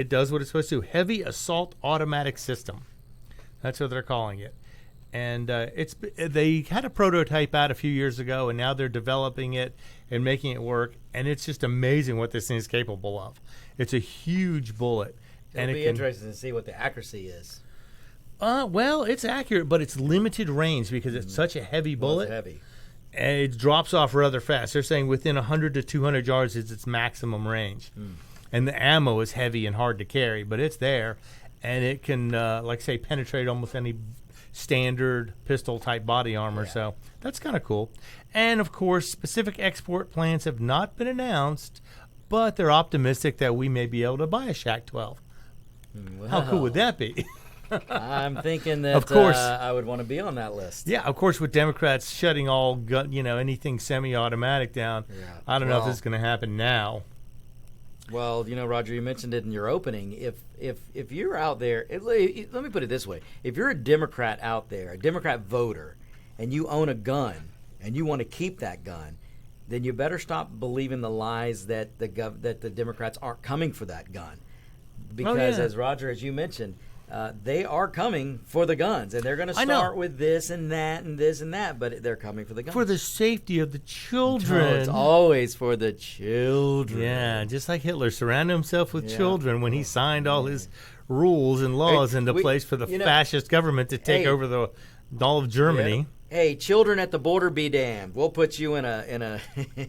It does what it's supposed to. Heavy Assault Automatic System. That's what they're calling it. And they had a prototype out a few years ago, and now they're developing it and making it work. And it's just amazing what this thing is capable of. It's a huge bullet. It'll be interesting to see what the accuracy is. Well, it's accurate, but it's limited range because it's such a heavy bullet. It's heavy. And it drops off rather fast. They're saying within 100 to 200 yards is its maximum range. And the ammo is heavy and hard to carry, but it's there. And it can, penetrate almost any standard pistol-type body armor. Yeah. So that's kind of cool. And, of course, specific export plans have not been announced, but they're optimistic that we may be able to buy a Shack-12. Well, how cool would that be? I'm thinking that of course, I would want to be on that list. Yeah, of course, with Democrats shutting all anything semi-automatic down, I don't know if this is going to happen now. Well, Roger, you mentioned it in your opening. If you're out there, let me put it this way: if you're a Democrat out there, a Democrat voter, and you own a gun and you want to keep that gun, then you better stop believing the lies that the Democrats aren't coming for that gun, because as Roger, as you mentioned. They are coming for the guns, and they're going to start with this and that and this and that, but they're coming for the guns. For the safety of the children. No, it's always for the children. Yeah, just like Hitler surrounded himself with children when he signed all his rules and laws into place for the fascist government to take over all of Germany. Yeah. Hey, children at the border, be damned. We'll put you in a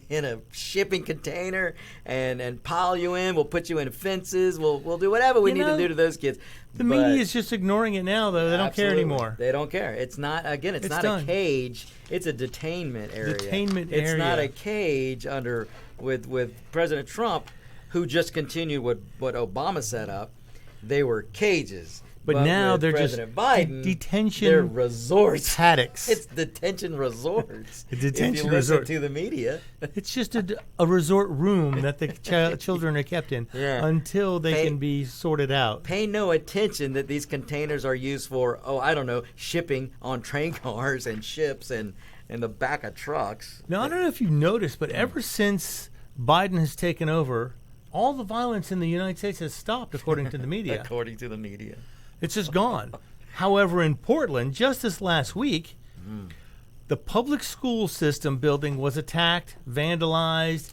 in a shipping container and pile you in. We'll put you in fences. We'll do whatever we need to do to those kids. The media is just ignoring it now, though. They don't care anymore. They don't care. It's not not done. A cage. It's a detainment area. It's not a cage with President Trump, who just continued what Obama set up. They were cages. But now they're President just Biden, detention. They're resorts. Paddocks. It's detention resorts. Detention if you resort. listen to the media. It's just a resort room that the children are kept in until they can be sorted out. Pay no attention that these containers are used for, shipping on train cars and ships and in the back of trucks. Now, I don't know if you've noticed, but ever since Biden has taken over, all the violence in the United States has stopped, according to the media. According to the media. It's just gone. However, in Portland, just this last week, the public school system building was attacked, vandalized,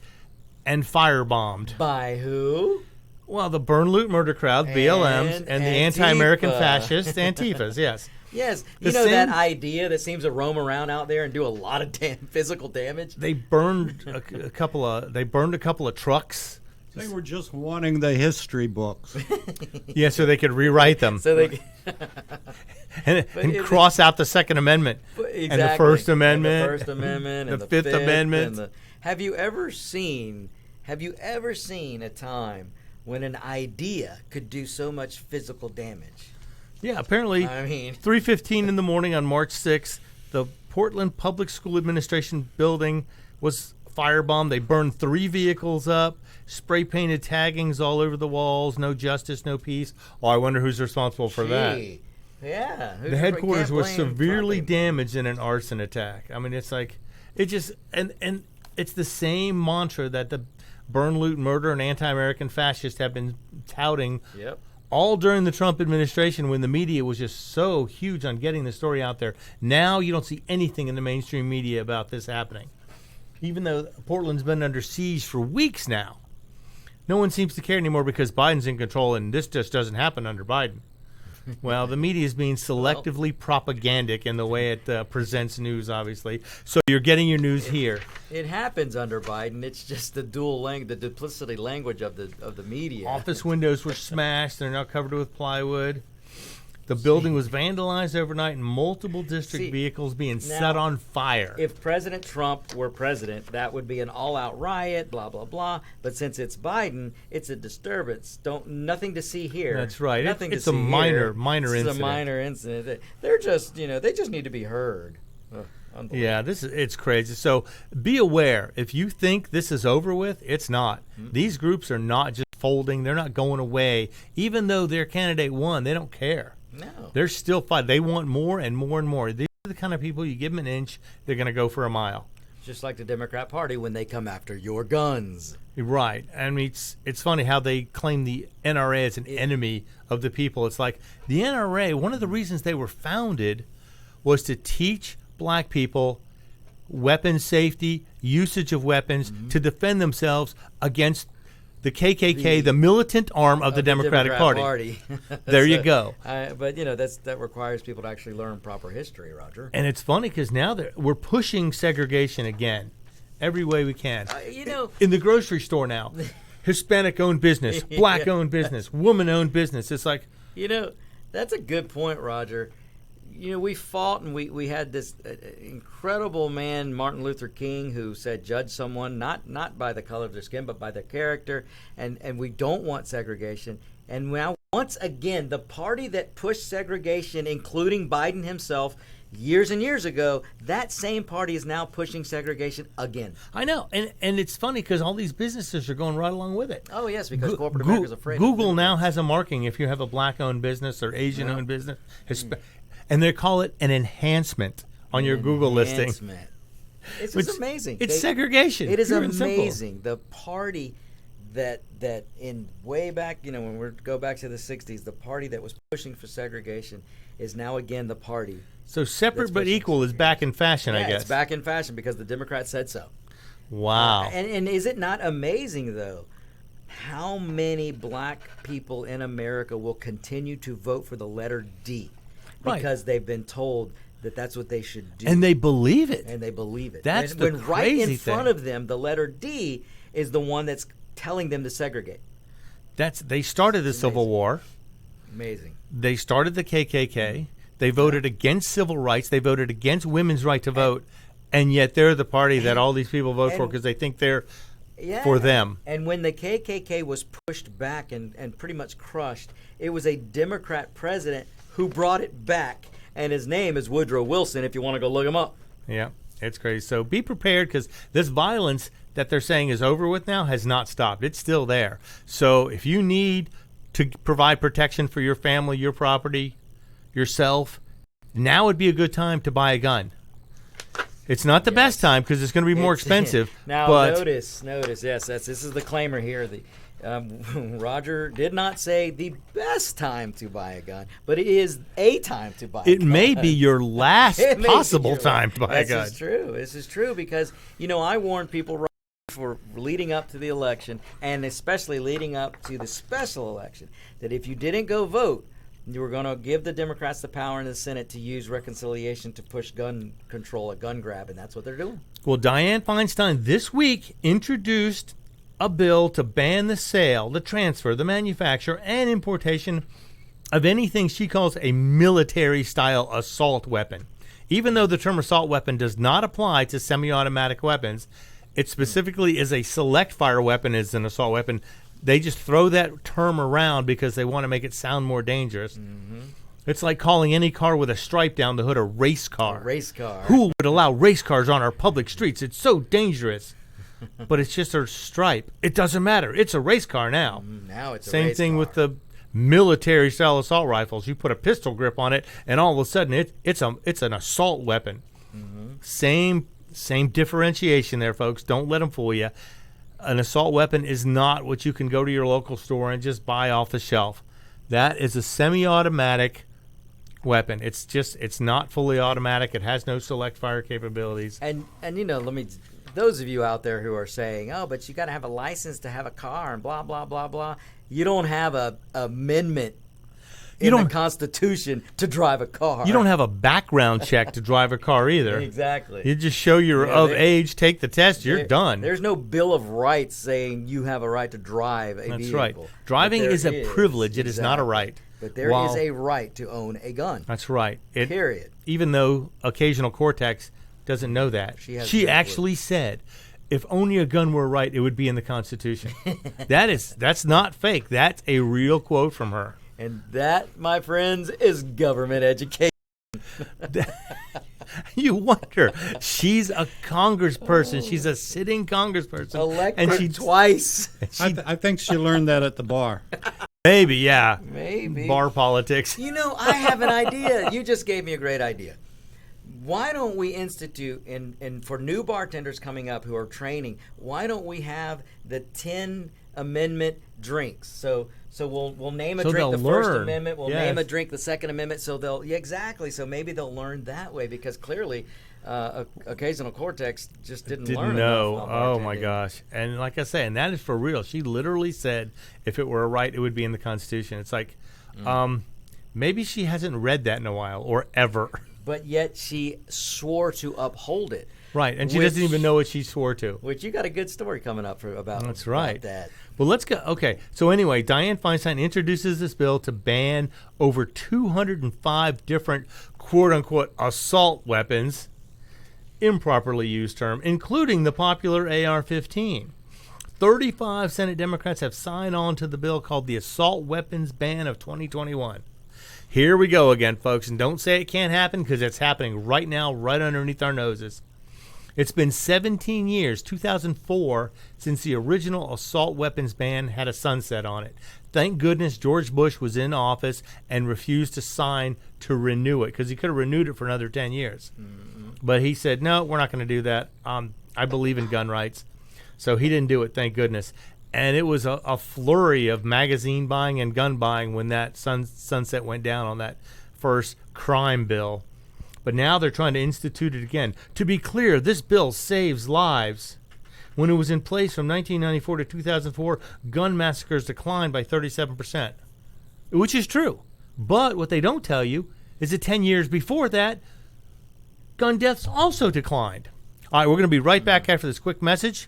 and firebombed. By who? Well, the burn, loot, murder crowd, BLMs, and the anti-American fascists, Antifas, yes. Yes, that idea that seems to roam around out there and do a lot of physical damage? They burned a couple of trucks. They were just wanting the history books. Yeah, so they could rewrite them. So they and cross out the Second Amendment. Exactly. And the First Amendment. And the First Amendment. And the Fifth Amendment. Have you ever seen a time when an idea could do so much physical damage? Yeah, apparently 3:15 in the morning on March 6th, the Portland Public School Administration building was firebombed. They burned 3 vehicles up. Spray painted taggings all over the walls. No justice, no peace. Oh, I wonder who's responsible for that. Yeah. The headquarters was severely damaged in an arson attack. I mean, it's like, it just, and it's the same mantra that the burn, loot, murder, and anti-American fascists have been touting all during the Trump administration when the media was just so huge on getting the story out there. Now you don't see anything in the mainstream media about this happening. Even though Portland's been under siege for weeks now. No one seems to care anymore because Biden's in control, and this just doesn't happen under Biden. Well, the media is being selectively propagandic in the way it presents news, obviously. So you're getting your news here. It happens under Biden. It's just the the duplicity language of the media. Office windows were smashed. They're now covered with plywood. The building was vandalized overnight and multiple district vehicles being set on fire. If President Trump were president, that would be an all-out riot, blah, blah, blah. But since it's Biden, it's a disturbance. Nothing to see here. That's right. It's a minor incident. It's a minor incident. They're just, they just need to be heard. Yeah, it's crazy. So be aware. If you think this is over with, it's not. Mm-hmm. These groups are not just folding. They're not going away. Even though their candidate won, they don't care. No. They're still fighting. They want more and more and more. These are the kind of people, you give them an inch, they're going to go for a mile. Just like the Democrat Party when they come after your guns. Right. I mean, it's funny how they claim the NRA as an enemy of the people. It's like the NRA, one of the reasons they were founded was to teach black people weapon safety, usage of weapons, to defend themselves against the KKK, the militant arm of the Democratic Party. There you go. But, that requires people to actually learn proper history, Roger. And it's funny because now we're pushing segregation again every way we can. In the grocery store now, Hispanic-owned business, black-owned business, woman-owned business. It's like... that's a good point, Roger. We fought and we had this incredible man, Martin Luther King, who said, judge someone not by the color of their skin, but by their character. And we don't want segregation. And now, once again, the party that pushed segregation, including Biden himself, years and years ago, that same party is now pushing segregation again. I know. And it's funny because all these businesses are going right along with it. Oh, yes, because corporate America's afraid. Google now has a marking if you have a black-owned business or Asian-owned business. And they call it an enhancement on your Google listing. It's just amazing. It's segregation. It is amazing. The party that in way back, when we go back to the 60s, the party that was pushing for segregation is now again the party. So separate but equal is back in fashion, I guess. It's back in fashion because the Democrats said so. Wow. And is it not amazing, though, how many black people in America will continue to vote for the letter D? Because they've been told that that's what they should do. And they believe it. That's the when crazy right in thing. front of them, the letter D is the one that's telling them to segregate. They started the Civil War. Amazing. They started the KKK. They voted against civil rights. They voted against women's right to vote. And yet they're the party that all these people vote for because they think they're for them. And when the KKK was pushed back and pretty much crushed, it was a Democrat president who brought it back, and his name is Woodrow Wilson, if you want to go look him up. Yeah, it's crazy. So be prepared because this violence that they're saying is over with now has not stopped. It's still there. So if you need to provide protection for your family, your property, yourself, now would be a good time to buy a gun. It's not the best time because it's going to be more expensive. Now, but notice, yes, this is the claimer here. Roger did not say the best time to buy a gun, but it is a time to buy a gun. It may be your last possible time to buy a gun. This is true because, I warned people for leading up to the election and especially leading up to the special election that if you didn't go vote, you were going to give the Democrats the power in the Senate to use reconciliation to push gun control, a gun grab, and that's what they're doing. Well, Dianne Feinstein this week introduced a bill to ban the sale, the transfer, the manufacture, and importation of anything she calls a military-style assault weapon. Even though the term assault weapon does not apply to semi-automatic weapons, it specifically is a select fire weapon as an assault weapon. They just throw that term around because they want to make it sound more dangerous. Mm-hmm. It's like calling any car with a stripe down the hood a race car. A race car. Who would allow race cars on our public streets? It's so dangerous. But it's just a stripe. It doesn't matter. It's a race car now. Now it's a Same race thing car. with the military-style assault rifles. You put a pistol grip on it, and all of a sudden it's an assault weapon. Mm-hmm. Same differentiation there, folks. Don't let them fool you. An assault weapon is not what you can go to your local store and just buy off the shelf. That is a semi-automatic weapon. It's not fully automatic. It has no select fire capabilities. And those of you out there who are saying, "Oh, but you got to have a license to have a car," and blah blah blah blah. You don't have a amendment in the Constitution to drive a car. You don't have a background check to drive a car either. Exactly. You just show you're of age, take the test, you're done. There's no Bill of Rights saying you have a right to drive a vehicle. That's right. Driving is a privilege. It is not a right. But there is a right to own a gun. That's right. Period. Even though occasional Cortex doesn't know that. She actually said, if only a gun were right, it would be in the Constitution. That's not fake. That's a real quote from her. And that, my friends, is government education. You wonder. She's a congressperson. She's a sitting congressperson. Elected twice. I think she learned that at the bar. Maybe, yeah. Maybe. Bar politics. I have an idea. You just gave me a great idea. why don't we institute, and for new bartenders coming up who are training, why don't we have the 10 Amendment drinks? So we'll name a drink the First Amendment, we'll name a drink the Second Amendment, so they'll, exactly, so maybe they'll learn that way, because clearly occasional cortex just didn't learn know. enough. Oh my gosh. And like I say, and that is for real. She literally said if it were a right, it would be in the Constitution. It's like, maybe she hasn't read that in a while or ever. But yet she swore to uphold it. Right, and she doesn't even know what she swore to. Which you got a good story coming up about. That's right. About that. Well, let's go. Okay, so anyway, Dianne Feinstein introduces this bill to ban over 205 different quote-unquote assault weapons, improperly used term, including the popular AR-15. 35 Senate Democrats have signed on to the bill called the Assault Weapons Ban of 2021. Here we go again, folks, and don't say it can't happen, because it's happening right now, right underneath our noses. It's been 17 years, 2004, since the original assault weapons ban had a sunset on it. Thank goodness George Bush was in office and refused to sign to renew it, because he could have renewed it for another 10 years. Mm-hmm. But he said, no, we're not going to do that. I believe in gun rights. So he didn't do it, thank goodness. And it was a flurry of magazine buying and gun buying when that sunset went down on that first crime bill. But now they're trying to institute it again. To be clear, this bill saves lives. When it was in place from 1994 to 2004, gun massacres declined by 37%, which is true. But what they don't tell you is that 10 years before that, gun deaths also declined. All right, we're going to be right back after this quick message.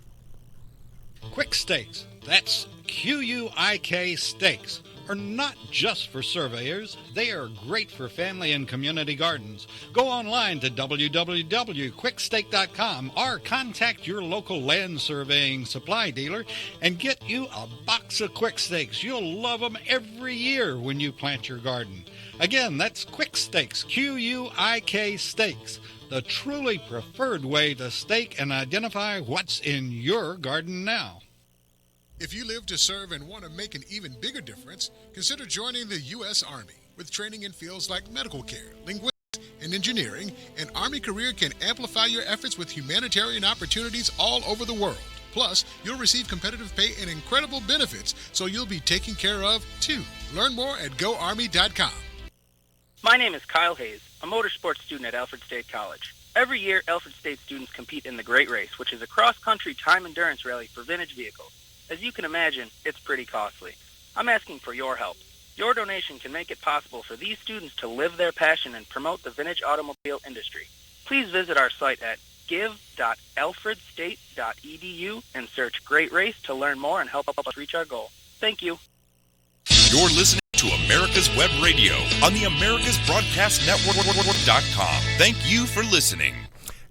Quick Stakes, that's Q-U-I-K Stakes, are not just for surveyors. They are great for family and community gardens. Go online to www.quickstake.com or contact your local land surveying supply dealer and get you a box of Quick Stakes. You'll love them every year when you plant your garden. Again, that's Quick Stakes, Q-U-I-K Stakes, the truly preferred way to stake and identify what's in your garden now. If you live to serve and want to make an even bigger difference, consider joining the U.S. Army. With training in fields like medical care, linguistics, and engineering, an Army career can amplify your efforts with humanitarian opportunities all over the world. Plus, you'll receive competitive pay and incredible benefits, so you'll be taken care of, too. Learn more at GoArmy.com. My name is Kyle Hayes, a motorsports student at Alfred State College. Every year, Alfred State students compete in the Great Race, which is a cross-country time endurance rally for vintage vehicles. As you can imagine, it's pretty costly. I'm asking for your help. Your donation can make it possible for these students to live their passion and promote the vintage automobile industry. Please visit our site at give.alfredstate.edu and search Great Race to learn more and help us reach our goal. Thank you. You're listening to America's Web Radio on the AmericasBroadcastNetwork.com. Thank you for listening.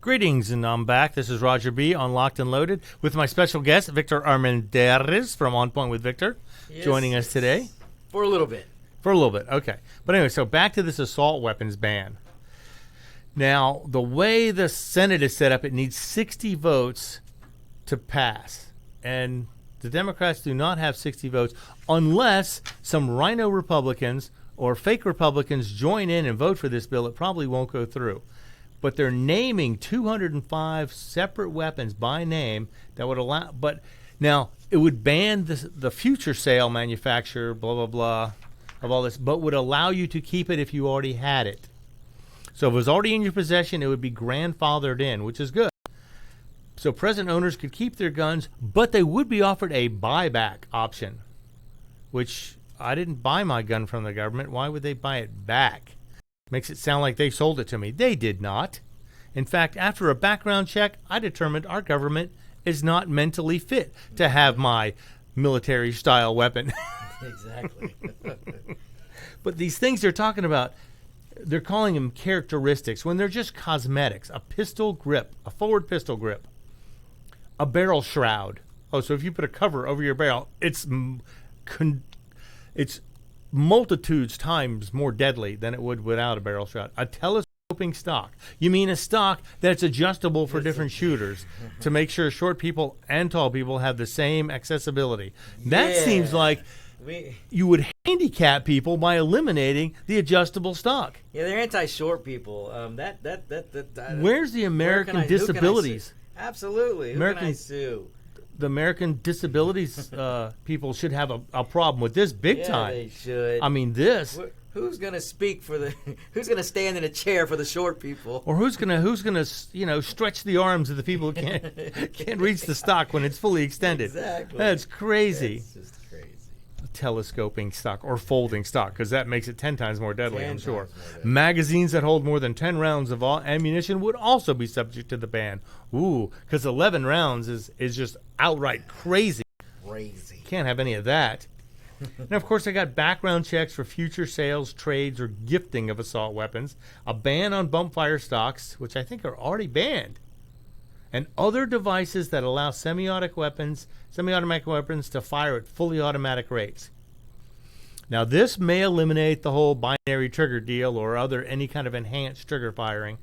Greetings, and I'm back. This is Roger B. on Locked and Loaded with my special guest, Victor Armendariz from On Point with Victor, joining us today. For a little bit. For a little bit, okay. But anyway, so back to this assault weapons ban. Now, the way the Senate is set up, it needs 60 votes to pass. And the Democrats do not have 60 votes unless some rhino Republicans or fake Republicans join in and vote for this bill. It probably won't go through. But they're naming 205 separate weapons by name that would allow. But now it would ban the future sale, manufacture, blah blah blah, of all this, but would allow you to keep it if you already had it. So if it was already in your possession, it would be grandfathered in, which is good. So present owners could keep their guns, but they would be offered a buyback option, which I didn't buy my gun from the government. Why would they buy it back? Makes it sound like they sold it to me. They did not. In fact, after a background check, I determined our government is not mentally fit to have my military-style weapon. Exactly. But these things they're talking about, they're calling them characteristics when they're just cosmetics. A pistol grip, a forward pistol grip, a barrel shroud. Oh, so if you put a cover over your barrel, it's multitudes times more deadly than it would without a barrel shroud. A telescoping stock. You mean a stock that's adjustable for different shooters to make sure short people and tall people have the same accessibility. That seems like you would handicap people by eliminating the adjustable stock. Yeah, they're anti-short people. Where's the American disabilities? Absolutely. Who can I sue? The American disabilities people should have a problem with this big time. They should. I mean, this. Who's going to speak for the? Who's going to stand in a chair for the short people? Or who's gonna stretch the arms of the people who can't reach the stock when it's fully extended? Exactly. That's crazy. It's just crazy. Telescoping stock or folding stock, because that makes it 10 times more deadly, I'm sure. More Magazines that hold more than 10 rounds of ammunition would also be subject to the ban. Ooh, because 11 rounds is just outright crazy. Crazy. Can't have any of that. And of course, they got background checks for future sales, trades, or gifting of assault weapons, a ban on bump fire stocks, which I think are already banned, and other devices that allow semi-automatic weapons to fire at fully automatic rates. Now, this may eliminate the whole binary trigger deal or any kind of enhanced trigger firing.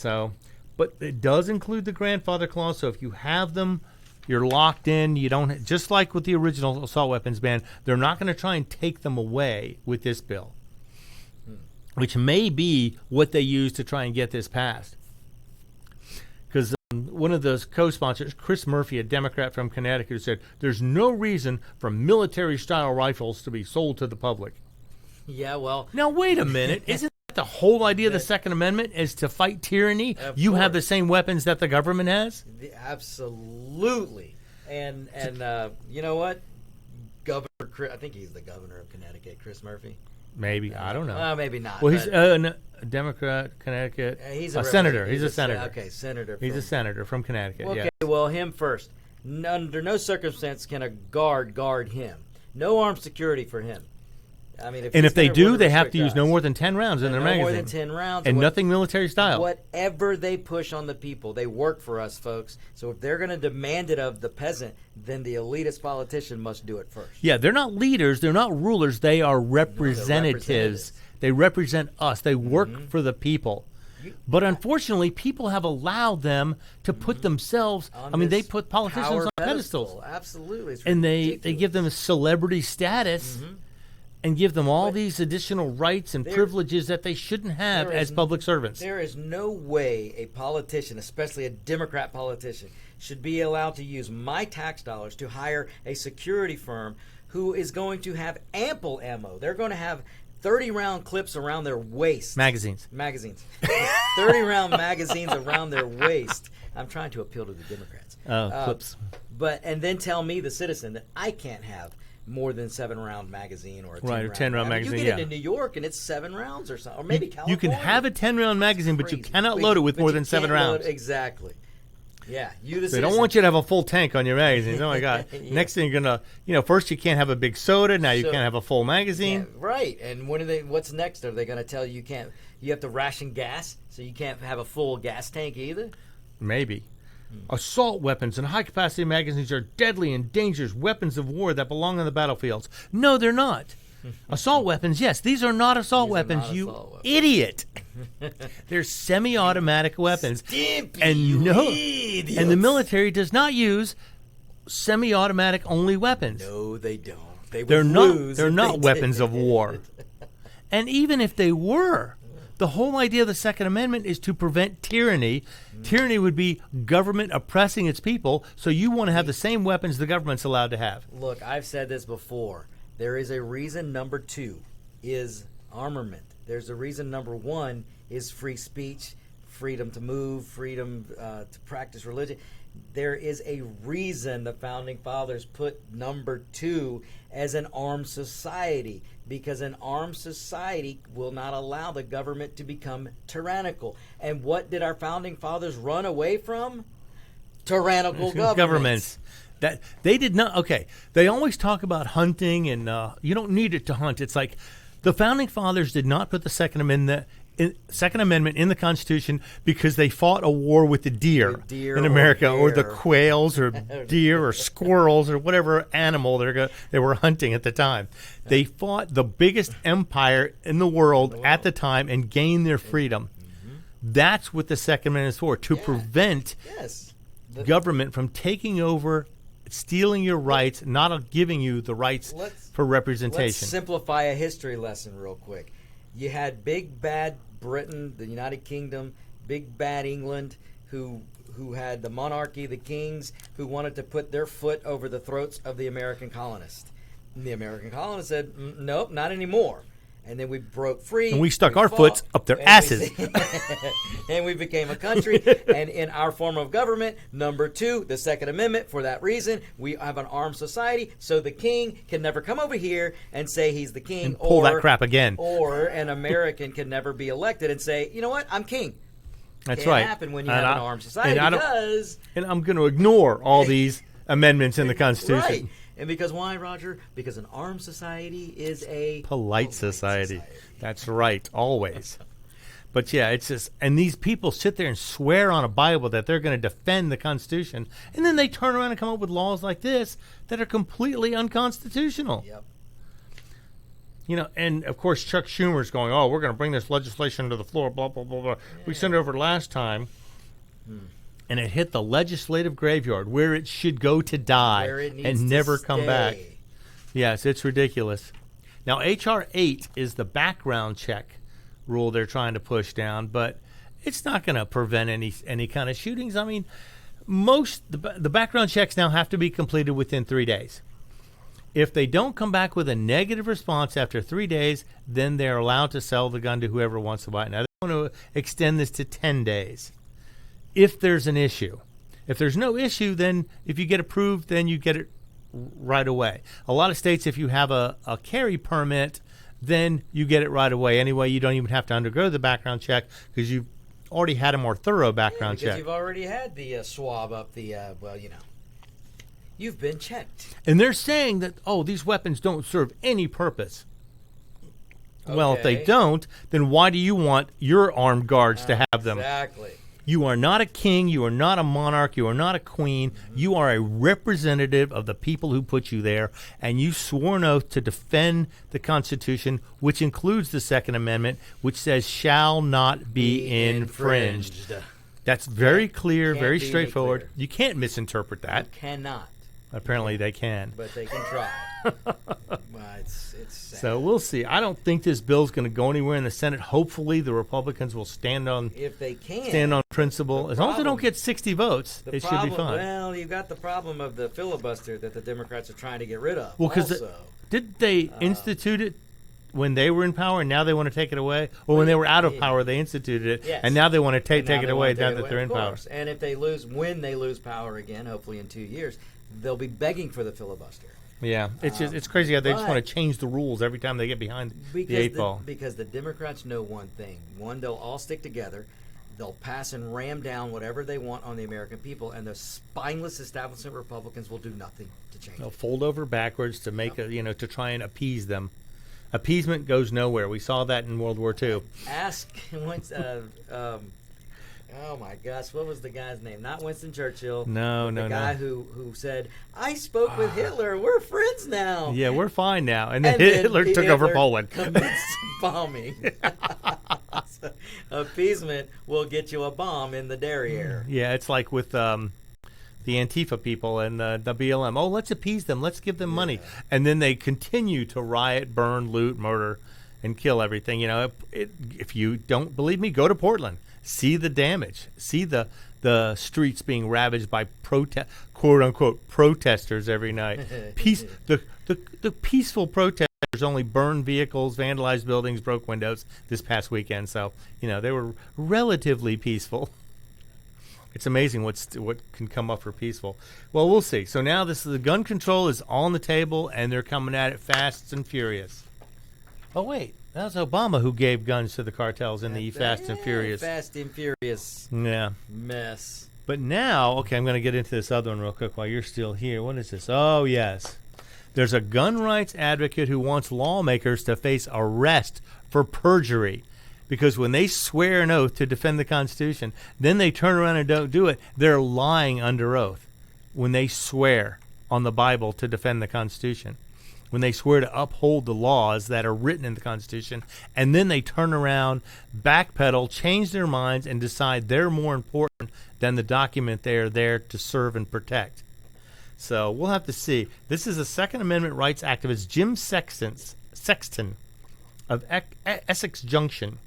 But it does include the grandfather clause, so if you have them, you're locked in. You don't, just like with the original assault weapons ban, they're not going to try and take them away with this bill, which may be what they use to try and get this passed. Because one of those co-sponsors, Chris Murphy, a Democrat from Connecticut, said there's no reason for military-style rifles to be sold to the public. Yeah, well... Now, wait a minute. Isn't that the whole idea of the Second Amendment is to fight tyranny? You have the same weapons that the government has? Absolutely. And you know what? I think he's the governor of Connecticut, Chris Murphy. Maybe. I don't know. Maybe not. Well, he's a Democrat, Connecticut. He's a senator. He's a senator. Okay, senator. He's a senator from Connecticut, Okay, well, him first. Under no circumstance can a guard him. No armed security for him. I mean, if they do, they have to use no more than 10 rounds in their magazine. No more than 10 rounds. And nothing military style. Whatever they push on the people, they work for us, folks. So if they're going to demand it of the peasant, then the elitist politician must do it first. Yeah, they're not leaders. They're not rulers. They are representatives. They represent us. They work for the people. But unfortunately, people have allowed them to put themselves, they put politicians on pedestals. Absolutely. And they give them a celebrity status. And give them all these additional rights and privileges that they shouldn't have as public servants. There is no way a politician, especially a Democrat politician, should be allowed to use my tax dollars to hire a security firm who is going to have ample ammo. They're going to have 30-round clips around their waist. Magazines. 30-round magazines around their waist. I'm trying to appeal to the Democrats. Clips. And then tell me, the citizen, that I can't have more than 7-round magazine or a 10-round magazine. You get it in New York and it's 7 rounds or something, or maybe California. You can have a 10-round magazine, but you cannot load it with more than 7 rounds. Exactly. Yeah, they don't want you to have a full tank on your magazines. Oh my God! Yeah. Next thing you're gonna, first you can't have a big soda. Now you can't have a full magazine. Yeah, right. And what's next? Are they going to tell you can't? You have to ration gas, so you can't have a full gas tank either. Maybe. Assault weapons and high-capacity magazines are deadly and dangerous weapons of war that belong on the battlefields. No, they're not. Assault weapons, yes, these are not assault weapons, idiot. They're semi-automatic weapons. Stimpy, and the military does not use semi-automatic only weapons. No, they don't. They're not weapons of war. And even if they were, the whole idea of the Second Amendment is to prevent tyranny. Tyranny would be government oppressing its people, so you want to have the same weapons the government's allowed to have. Look, I've said this before. There is a reason number 2 is armament. There's a reason number 1 is free speech, freedom to move, freedom to practice religion. There is a reason the Founding Fathers put number 2 as an armed society, because an armed society will not allow the government to become tyrannical. And what did our Founding Fathers run away from? Tyrannical governments. That they did not. Okay, they always talk about hunting, and you don't need it to hunt. It's like the Founding Fathers did not put the Second Amendment in the Constitution because they fought a war with the deer in America, or the quails, or deer, or squirrels, or whatever animal they were hunting at the time. They fought the biggest empire in the world at the time and gained their freedom. That's what the Second Amendment is for, to prevent government from taking over stealing your rights, not giving you the rights for representation. Let's simplify a history lesson real quick. You had big bad Britain, the United Kingdom, big bad England, who had the monarchy, the kings, who wanted to put their foot over the throats of the American colonists. And the American colonists said, nope, not anymore. And then we broke free. And we stuck our foots up their asses. And we became a country. And in our form of government, number 2, the Second Amendment, for that reason, we have an armed society. So the king can never come over here and say he's the king. And pull that crap again. Or an American can never be elected and say, you know what, I'm king. That's Can't right. happen when you have an armed society and I'm going to ignore all these amendments in the Constitution. Right. And because why, Roger? Because an armed society is a polite society. That's right, always. But yeah, it's just, and these people sit there and swear on a Bible that they're going to defend the Constitution, and then they turn around and come up with laws like this that are completely unconstitutional. Yep. You know, and of course Chuck Schumer's going, oh, we're going to bring this legislation to the floor, blah, blah, blah, blah. Yeah. We sent it over last time. And it hit the legislative graveyard where it should go to die and never come back. Yes, it's ridiculous. Now, H.R. 8 is the background check rule they're trying to push down, but it's not going to prevent any kind of shootings. I mean, the background checks now have to be completed within 3 days. If they don't come back with a negative response after 3 days, then they're allowed to sell the gun to whoever wants to buy it. Now, they want to extend this to 10 days. If there's an issue. If there's no issue, then if you get approved, then you get it right away. A lot of states, if you have a carry permit, then you get it right away. Anyway, you don't even have to undergo the background check because you've already had a more thorough background check. You've already had the swab up the, you've been checked. And they're saying that, these weapons don't serve any purpose. Okay. Well, if they don't, then why do you want your armed guards to have them? Exactly. You are not a king. You are not a monarch. You are not a queen. You are a representative of the people who put you there, and you swore an oath to defend the Constitution, which includes the Second Amendment, which says shall not be infringed. That's very clear, very straightforward. You can't misinterpret that. You cannot. Apparently they can. But they can try. It's sad. So we'll see. I don't think this bill's going to go anywhere in the Senate. Hopefully the Republicans will stand on principle. As long as they don't get 60 votes, it should be fine. Well, you've got the problem of the filibuster that the Democrats are trying to get rid of. Well, because did they institute it when they were in power and now they want to take it away? Or when they were out of power, they instituted it, and now they want to take it away now that they're in power. And if they when they lose power again, hopefully in 2 years, they'll be begging for the filibuster. Yeah, it's crazy how they just want to change the rules every time they get behind the 8 ball. Because the Democrats know one thing. One, they'll all stick together. They'll pass and ram down whatever they want on the American people, and the spineless establishment Republicans will do nothing to change. They'll fold over backwards to make to try and appease them. Appeasement goes nowhere. We saw that in World War II. Ask once. Oh my gosh, what was the guy's name? Not Winston Churchill. No. The guy who said, "I spoke with Hitler. We're friends now." Yeah, we're fine now. And then Hitler took over Poland. Commits bombing. So, appeasement will get you a bomb in the derriere. Yeah, it's like with the Antifa people and the BLM. Oh, let's appease them. Let's give them money. And then they continue to riot, burn, loot, murder, and kill everything. If you don't believe me, go to Portland. See the damage. See the streets being ravaged by quote unquote protesters every night. The peaceful protesters only burned vehicles, vandalized buildings, broke windows this past weekend. So they were relatively peaceful. It's amazing what can come up for peaceful. Well, we'll see. So now the gun control is on the table, and they're coming at it fast and furious. Oh wait. That was Obama who gave guns to the cartels in the Fast and Furious. Fast and Furious mess. But now, I'm going to get into this other one real quick while you're still here. What is this? Oh, yes. There's a gun rights advocate who wants lawmakers to face arrest for perjury because when they swear an oath to defend the Constitution, then they turn around and don't do it. They're lying under oath when they swear on the Bible to defend the Constitution. When they swear to uphold the laws that are written in the Constitution, and then they turn around, backpedal, change their minds, and decide they're more important than the document they are there to serve and protect. So we'll have to see. This is a Second Amendment rights activist, Jim Sexton of Essex Junction,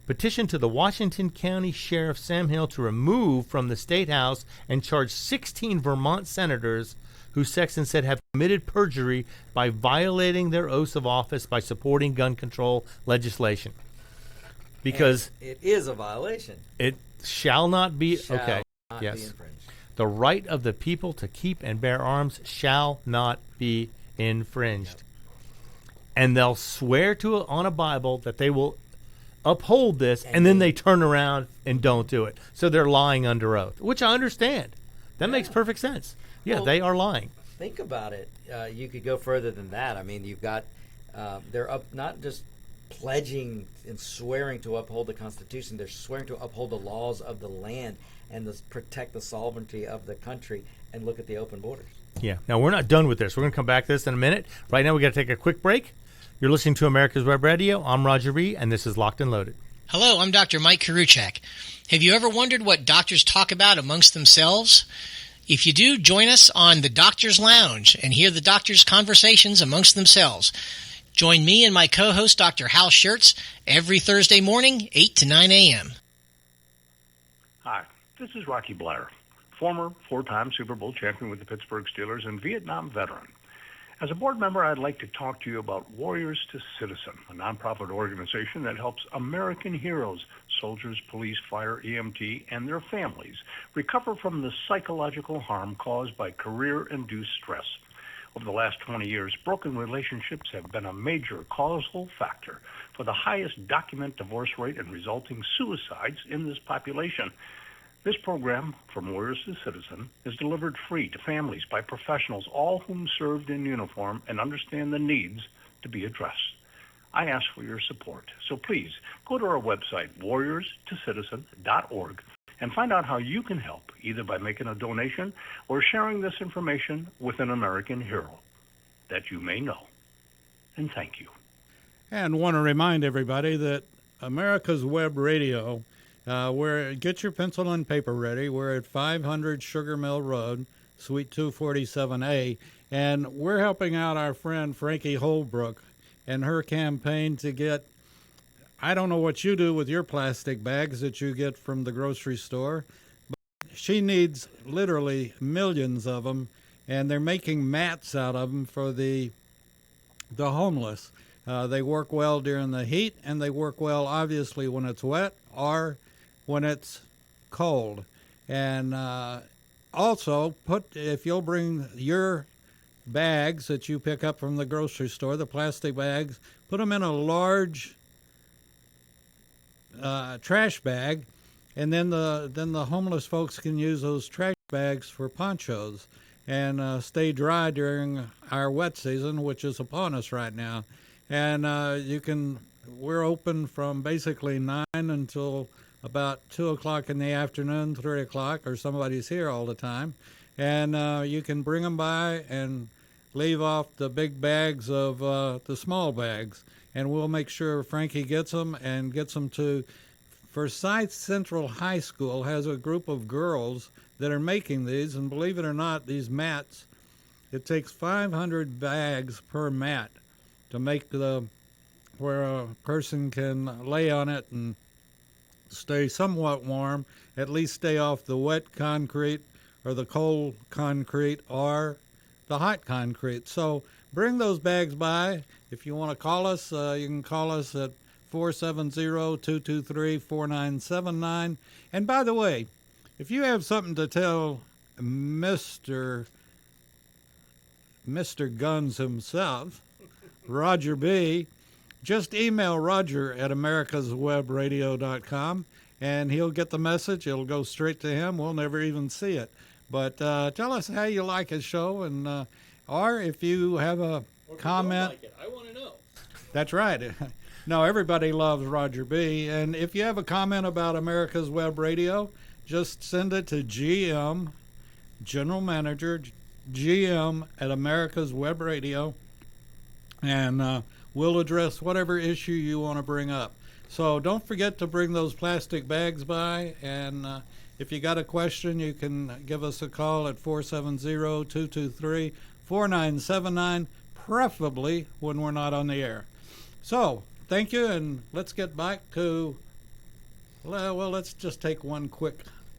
petitioned to the Washington County Sheriff Sam Hill to remove from the State House and charge 16 Vermont senators who Sexton said have committed perjury by violating their oaths of office by supporting gun control legislation. Because and it is a violation. It shall not be Shall okay. not Yes. be infringed. The right of the people to keep and bear arms shall not be infringed. And they'll swear on a Bible that they will uphold this, and then they turn around and don't do it. So they're lying under oath, which I understand. That makes perfect sense. Yeah, Well, they are lying. Think about it. You could go further than that. I mean, you've got they're up not just pledging and swearing to uphold the Constitution. They're swearing to uphold the laws of the land and protect the sovereignty of the country. And look at the open borders. Yeah. Now, we're not done with this. We're going to come back to this in a minute. Right now, we got to take a quick break. You're listening to America's Web Radio. I'm Roger B., and this is Locked and Loaded. Hello, I'm Dr. Mike Karuchak. Have you ever wondered what doctors talk about amongst themselves? If you do, join us on the Doctor's Lounge and hear the doctors' conversations amongst themselves. Join me and my co-host, Dr. Hal Schertz, every Thursday morning, 8 to 9 a.m. Hi, this is Rocky Blair, former four-time Super Bowl champion with the Pittsburgh Steelers and Vietnam veteran. As a board member, I'd like to talk to you about Warriors to Citizen, a nonprofit organization that helps American heroes, soldiers, police, fire, EMT, and their families recover from the psychological harm caused by career-induced stress. Over the last 20 years, broken relationships have been a major causal factor for the highest documented divorce rate and resulting suicides in this population. This program, From Warriors to Citizen, is delivered free to families by professionals, all whom served in uniform and understand the needs to be addressed. I ask for your support, so please go to our website, warriorstocitizen.org, and find out how you can help, either by making a donation or sharing this information with an American hero that you may know. And thank you. And want to remind everybody that America's Web Radio, get your pencil and paper ready. We're at 500 Sugar Mill Road, Suite 247A, and we're helping out our friend Frankie Holbrook and her campaign to get, I don't know what you do with your plastic bags that you get from the grocery store, but she needs literally millions of them, and they're making mats out of them for the homeless. They work well during the heat, and they work well, obviously, when it's wet or when it's cold. And also, if you'll bring your bags that you pick up from the grocery store, the plastic bags, put them in a large trash bag, and then the homeless folks can use those trash bags for ponchos and stay dry during our wet season, which is upon us right now. And we're open from basically 9 until about 2 o'clock in the afternoon, 3 o'clock, or somebody's here all the time. And you can bring them by and leave off the big bags of the small bags. And we'll make sure Frankie gets them and gets them to Forsyth Central High School has a group of girls that are making these. And believe it or not, these mats, it takes 500 bags per mat to make where a person can lay on it and stay somewhat warm, at least stay off the wet concrete or the cold concrete or the hot concrete. So bring those bags by. If you want to call us, you can call us at 470-223-4979. And by the way, if you have something to tell Mr. Guns himself, Roger B., just email Roger at americaswebradio.com, and he'll get the message. It'll go straight to him. We'll never even see it. But tell us how you like his show, and or if you have a comment. Like it. I want to know. That's right. No, everybody loves Roger B. And if you have a comment about America's Web Radio, just send it to GM, General Manager, GM at America's Web Radio, and we'll address whatever issue you want to bring up. So don't forget to bring those plastic bags by, and If you got a question, you can give us a call at 470-223-4979, preferably when we're not on the air. So, thank you, and let's get back to, well, let's just take one quick.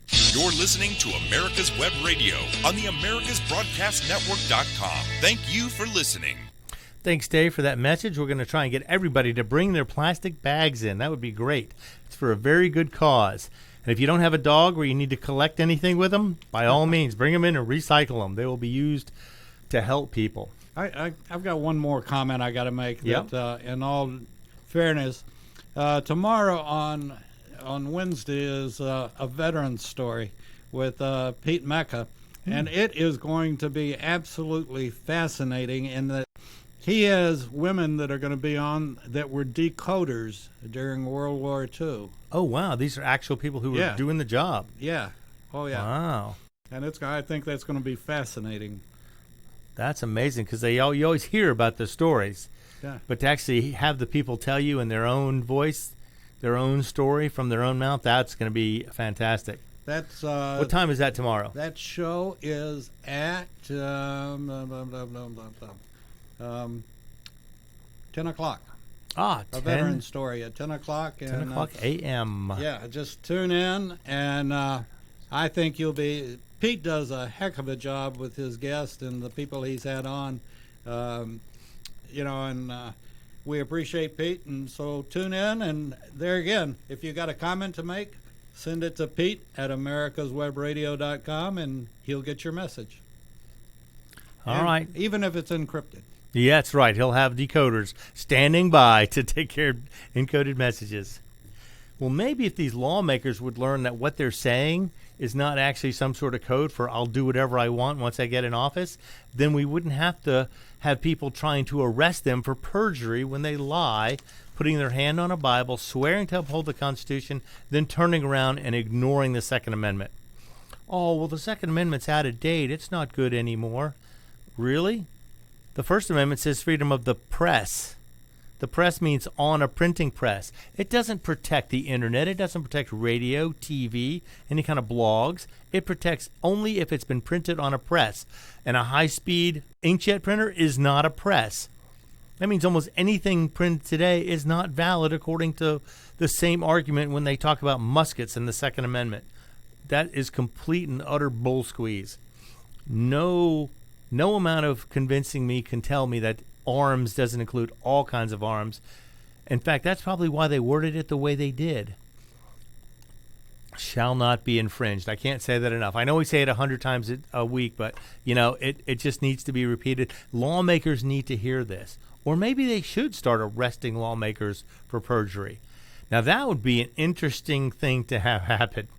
You're listening to America's Web Radio on the AmericasBroadcastNetwork.com. Thank you for listening. Thanks, Dave, for that message. We're going to try and get everybody to bring their plastic bags in. That would be great. It's for a very good cause. And if you don't have a dog where you need to collect anything with them, by all means, bring them in and recycle them. They will be used to help people. I've got one more comment I got to make. Yep. That, in all fairness, tomorrow on Wednesday is a veteran story with Pete Mecca, and it is going to be absolutely fascinating in that he has women that are going to be on that were decoders during World War II. Oh, wow. These are actual people who were doing the job. Yeah. Oh, yeah. Wow. And I think that's going to be fascinating. That's amazing because you always hear about the stories. Yeah. But to actually have the people tell you in their own voice, their own story from their own mouth, that's going to be fantastic. That's what time is that tomorrow? That show is at 10 o'clock. Ah, a veteran story at 10 o'clock. 10 o'clock a.m. Yeah, just tune in, and I think you'll be... Pete does a heck of a job with his guests and the people he's had on, and we appreciate Pete, and so tune in, and there again, if you got a comment to make, send it to Pete at americaswebradio.com, and he'll get your message. All right. Even if it's encrypted. Yeah, that's right. He'll have decoders standing by to take care of encoded messages. Well, maybe if these lawmakers would learn that what they're saying is not actually some sort of code for I'll do whatever I want once I get in office, then we wouldn't have to have people trying to arrest them for perjury when they lie, putting their hand on a Bible, swearing to uphold the Constitution, then turning around and ignoring the Second Amendment. Oh, well, the Second Amendment's out of date. It's not good anymore. Really? The First Amendment says freedom of the press. The press means on a printing press. It doesn't protect the internet. It doesn't protect radio, TV, any kind of blogs. It protects only if it's been printed on a press. And a high-speed inkjet printer is not a press. That means almost anything printed today is not valid according to the same argument when they talk about muskets in the Second Amendment. That is complete and utter bull squeeze. No amount of convincing me can tell me that arms doesn't include all kinds of arms. In fact, that's probably why they worded it the way they did. Shall not be infringed. I can't say that enough. I know we say it 100 times a week, but, it just needs to be repeated. Lawmakers need to hear this. Or maybe they should start arresting lawmakers for perjury. Now, that would be an interesting thing to have happen.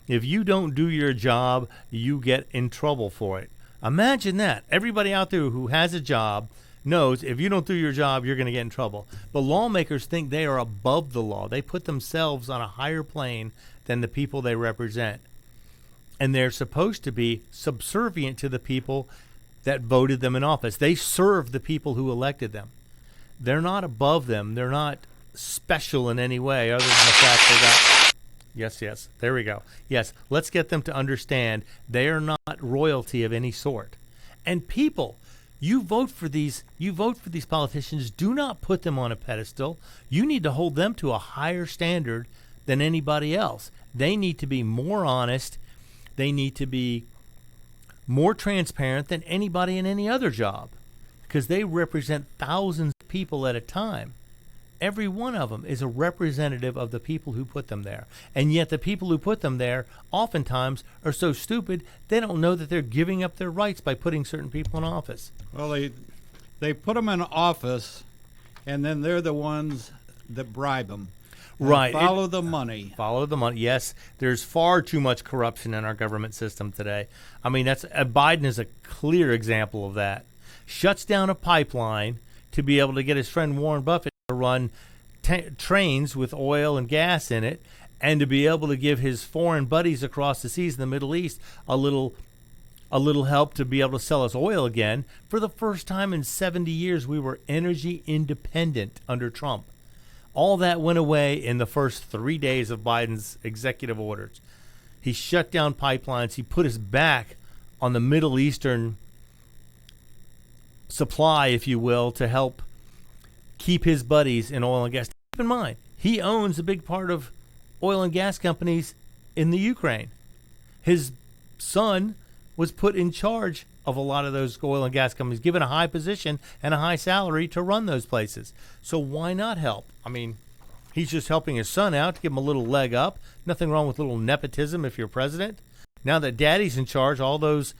If you don't do your job, you get in trouble for it. Imagine that. Everybody out there who has a job knows if you don't do your job, you're going to get in trouble. But lawmakers think they are above the law. They put themselves on a higher plane than the people they represent. And they're supposed to be subservient to the people that voted them in office. They serve the people who elected them. They're not above them. They're not special in any way other than the fact they got... Yes, there we go. Yes, let's get them to understand they are not royalty of any sort. And people... You vote for these politicians. Do not put them on a pedestal. You need to hold them to a higher standard than anybody else. They need to be more honest. They need to be more transparent than anybody in any other job because they represent thousands of people at a time. Every one of them is a representative of the people who put them there. And yet the people who put them there oftentimes are so stupid they don't know that they're giving up their rights by putting certain people in office. Well, they put them in office, and then they're the ones that bribe them. Right. Follow the money. Follow the money. Yes, there's far too much corruption in our government system today. I mean, Biden is a clear example of that. Shuts down a pipeline to be able to get his friend Warren Buffett to run trains with oil and gas in it, and to be able to give his foreign buddies across the seas in the Middle East a little help to be able to sell us oil again. For the first time in 70 years, we were energy independent under Trump. All that went away in the first 3 days of Biden's executive orders. He shut down pipelines. He put his back on the Middle Eastern supply, if you will, to help keep his buddies in oil and gas. Keep in mind, he owns a big part of oil and gas companies in the Ukraine. His son was put in charge of a lot of those oil and gas companies, given a high position and a high salary to run those places. So why not help? I mean, he's just helping his son out to give him a little leg up. Nothing wrong with little nepotism if you're president. Now that daddy's in charge, all those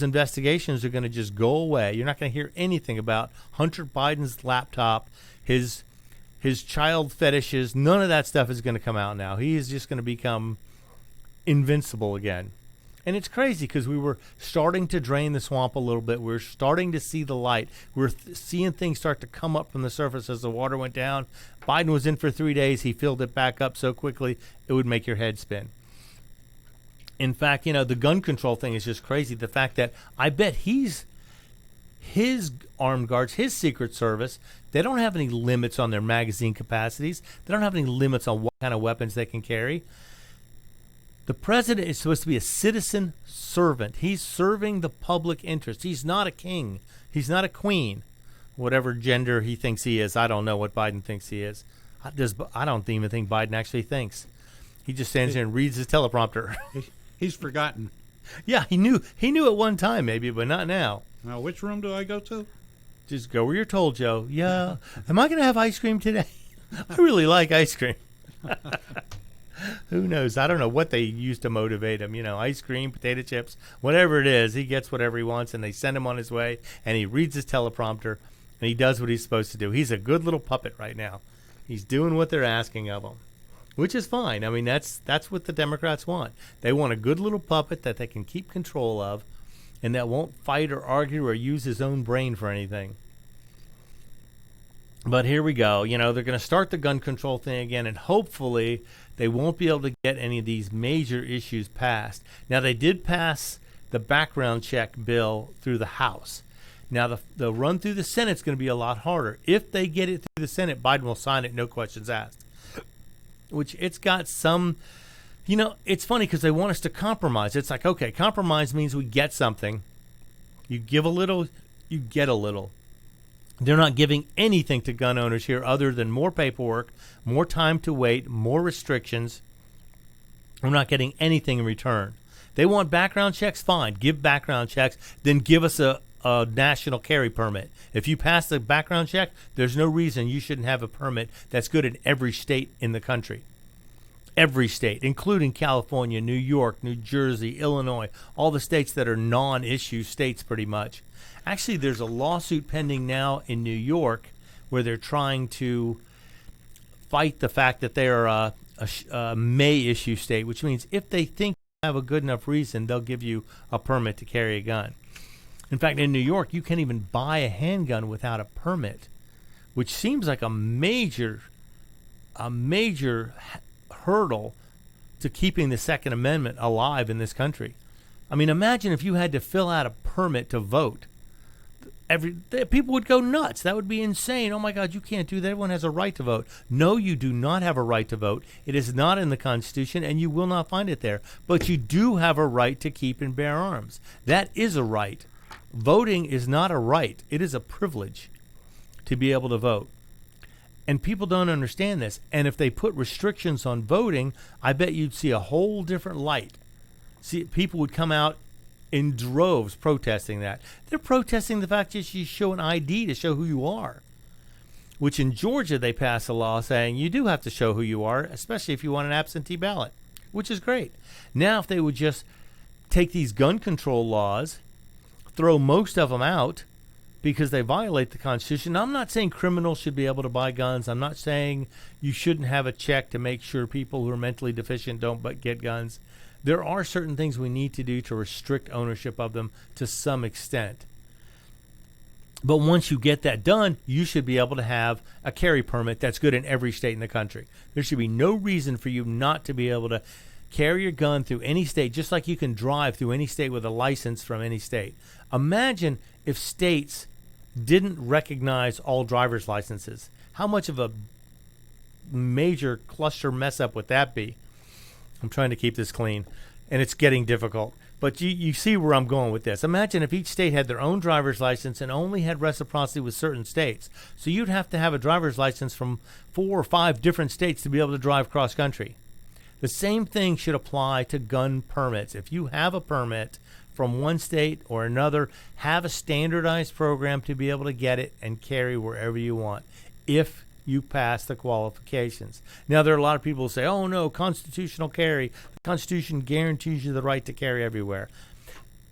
investigations are going to just go away. You're not going to hear anything about Hunter Biden's laptop, his child fetishes. None of that stuff is going to come out now. He is just going to become invincible again. And it's crazy because we were starting to drain the swamp a little bit. We're starting to see the light. We're seeing things start to come up from the surface as the water went down. Biden was in for 3 days. He filled it back up so quickly it would make your head spin. In fact, the gun control thing is just crazy. The fact that I bet his armed guards, his Secret Service, they don't have any limits on their magazine capacities. They don't have any limits on what kind of weapons they can carry. The president is supposed to be a citizen servant. He's serving the public interest. He's not a king. He's not a queen. Whatever gender he thinks he is. I don't know what Biden thinks he is. I don't even think Biden actually thinks. He just stands there and reads his teleprompter. He's forgotten. Yeah, he knew at one time maybe, but not now. Now, which room do I go to? Just go where you're told, Joe. Yeah. Am I going to have ice cream today? I really like ice cream. Who knows? I don't know what they use to motivate him. Ice cream, potato chips, whatever it is. He gets whatever he wants, and they send him on his way, and he reads his teleprompter, and he does what he's supposed to do. He's a good little puppet right now. He's doing what they're asking of him, which is fine. I mean, that's what the Democrats want. They want a good little puppet that they can keep control of and that won't fight or argue or use his own brain for anything. But here we go. They're going to start the gun control thing again, and hopefully they won't be able to get any of these major issues passed. Now, they did pass the background check bill through the House. Now, the run through the Senate's going to be a lot harder. If they get it through the Senate, Biden will sign it, no questions asked. Which it's got some, it's funny because they want us to compromise. It's like, okay, compromise means we get something. You give a little, you get a little. They're not giving anything to gun owners here other than more paperwork, more time to wait, more restrictions. We're not getting anything in return. They want background checks, fine. Give background checks, then give us a national carry permit. If you pass the background check, there's no reason you shouldn't have a permit that's good in every state in the country. Every state, including California, New York, New Jersey, Illinois, all the states that are non-issue states pretty much. Actually, there's a lawsuit pending now in New York where they're trying to fight the fact that they are a may-issue state, which means if they think you have a good enough reason, they'll give you a permit to carry a gun. In fact, in New York, you can't even buy a handgun without a permit, which seems like a major hurdle to keeping the Second Amendment alive in this country. I mean, imagine if you had to fill out a permit to vote. People would go nuts. That would be insane. Oh, my God, you can't do that. Everyone has a right to vote. No, you do not have a right to vote. It is not in the Constitution, and you will not find it there. But you do have a right to keep and bear arms. That is a right. Voting is not a right. It is a privilege to be able to vote. And people don't understand this. And if they put restrictions on voting, I bet you'd see a whole different light. See, people would come out in droves protesting that. They're protesting the fact that you show an ID to show who you are, which in Georgia they passed a law saying you do have to show who you are, especially if you want an absentee ballot, which is great. Now, if they would just take these gun control laws, throw most of them out because they violate the Constitution. Now, I'm not saying criminals should be able to buy guns. I'm not saying you shouldn't have a check to make sure people who are mentally deficient don't get guns. There are certain things we need to do to restrict ownership of them to some extent. But once you get that done, you should be able to have a carry permit that's good in every state in the country. There should be no reason for you not to be able to carry your gun through any state, just like you can drive through any state with a license from any state. Imagine if states didn't recognize all driver's licenses. How much of a major cluster mess up would that be? I'm trying to keep this clean, and it's getting difficult. But you see where I'm going with this. Imagine if each state had their own driver's license and only had reciprocity with certain states. So you'd have to have a driver's license from 4 or 5 different states to be able to drive cross-country. The same thing should apply to gun permits. If you have a permit from one state or another, have a standardized program to be able to get it and carry wherever you want, if you pass the qualifications. Now, there are a lot of people who say, oh, no, constitutional carry. The Constitution guarantees you the right to carry everywhere.